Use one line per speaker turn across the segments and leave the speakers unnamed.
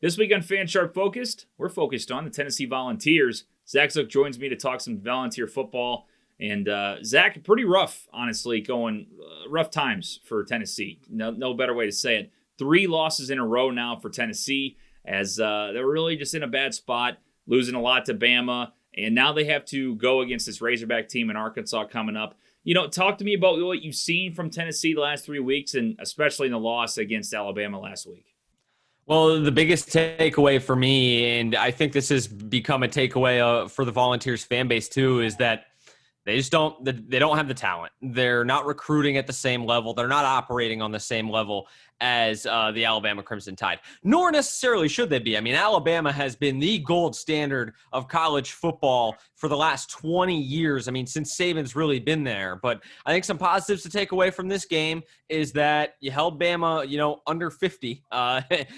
This week on Fan Sharp Focused, we're focused on the Tennessee Volunteers. Zach Zook joins me to talk some Volunteer football. And Zach, pretty rough, honestly, going rough times for Tennessee. No better way to say it. 3 losses in a row now for Tennessee, as they're really just in a bad spot, losing a lot to Bama. And now they have to go against this Razorback team in Arkansas coming up. Talk to me about what you've seen from Tennessee the last 3 weeks, and especially in the loss against Alabama last week.
Well, the biggest takeaway for me, and I think this has become a takeaway for the Volunteers fan base too, is that they don't have the talent. They're not recruiting at the same level. They're not operating on the same level as the Alabama Crimson Tide, nor necessarily should they be. I mean, Alabama has been the gold standard of college football for the last 20 years. I mean, since Saban's really been there. But I think some positives to take away from this game is that you held Bama, under 50.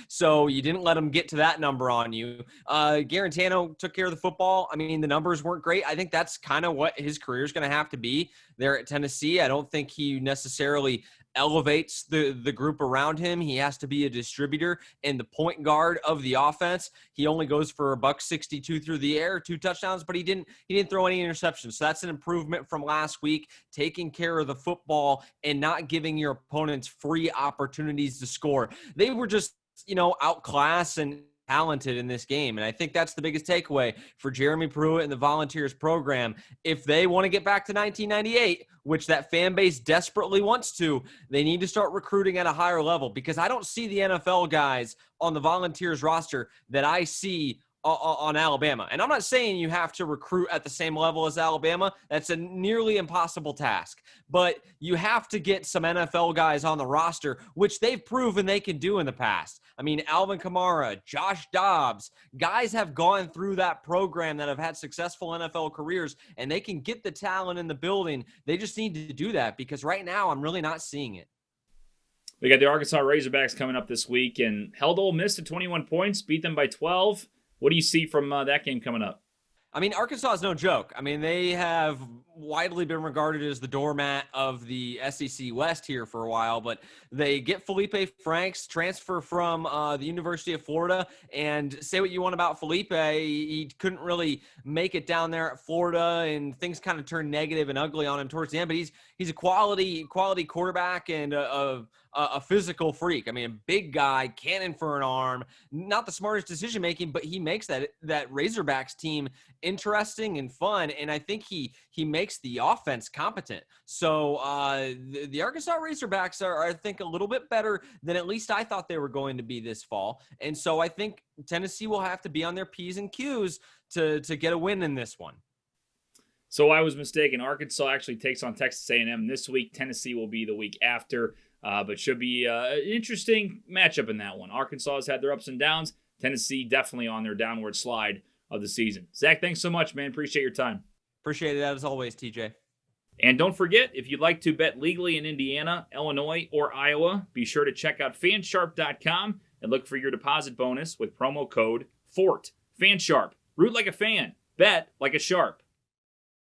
So you didn't let them get to that number on you. Garantano took care of the football. I mean, the numbers weren't great. I think that's kind of what his career is going to have to be there at Tennessee. I don't think he necessarily elevates the group around him. He has to be a distributor and the point guard of the offense. He only goes for $162 through the air, 2 touchdowns, but he didn't throw any interceptions. So that's an improvement from last week, taking care of the football and not giving your opponents free opportunities to score. They were just, outclassed and talented in this game. And I think that's the biggest takeaway for Jeremy Pruitt and the Volunteers program. If they want to get back to 1998, which that fan base desperately wants to, they need to start recruiting at a higher level, because I don't see the NFL guys on the Volunteers roster that I see on Alabama. And I'm not saying you have to recruit at the same level as Alabama. That's a nearly impossible task. But you have to get some NFL guys on the roster, which they've proven they can do in the past. I mean, Alvin Kamara, Josh Dobbs, guys have gone through that program that have had successful NFL careers, and they can get the talent in the building. They just need to do that, because right now I'm really not seeing it.
We got the Arkansas Razorbacks coming up this week, and held Ole Miss to 21 points, beat them by 12. What do you see from that game coming up?
I mean, Arkansas is no joke. I mean, they have widely been regarded as the doormat of the SEC West here for a while, but they get Felipe Franks, transfer from the University of Florida, and say what you want about Felipe, he couldn't really make it down there at Florida, and things kind of turned negative and ugly on him towards the end, but he's a quality quarterback and a physical freak. I mean, a big guy, cannon for an arm, not the smartest decision-making, but he makes that Razorbacks team interesting and fun, and I think he makes the offense competent. So the Arkansas Razorbacks are, I think, a little bit better than at least I thought they were going to be this fall. And so I think Tennessee will have to be on their P's and Q's to get a win in this one.
So I was mistaken. Arkansas actually takes on Texas A&M this week. Tennessee will be the week after, but should be an interesting matchup in that one. Arkansas has had their ups and downs. Tennessee definitely on their downward slide of the season. Zach, thanks so much, man. Appreciate your time.
Appreciate it as always, TJ.
And don't forget, if you'd like to bet legally in Indiana, Illinois, or Iowa, be sure to check out fansharp.com and look for your deposit bonus with promo code FORT. Fansharp. Root like a fan. Bet like a sharp.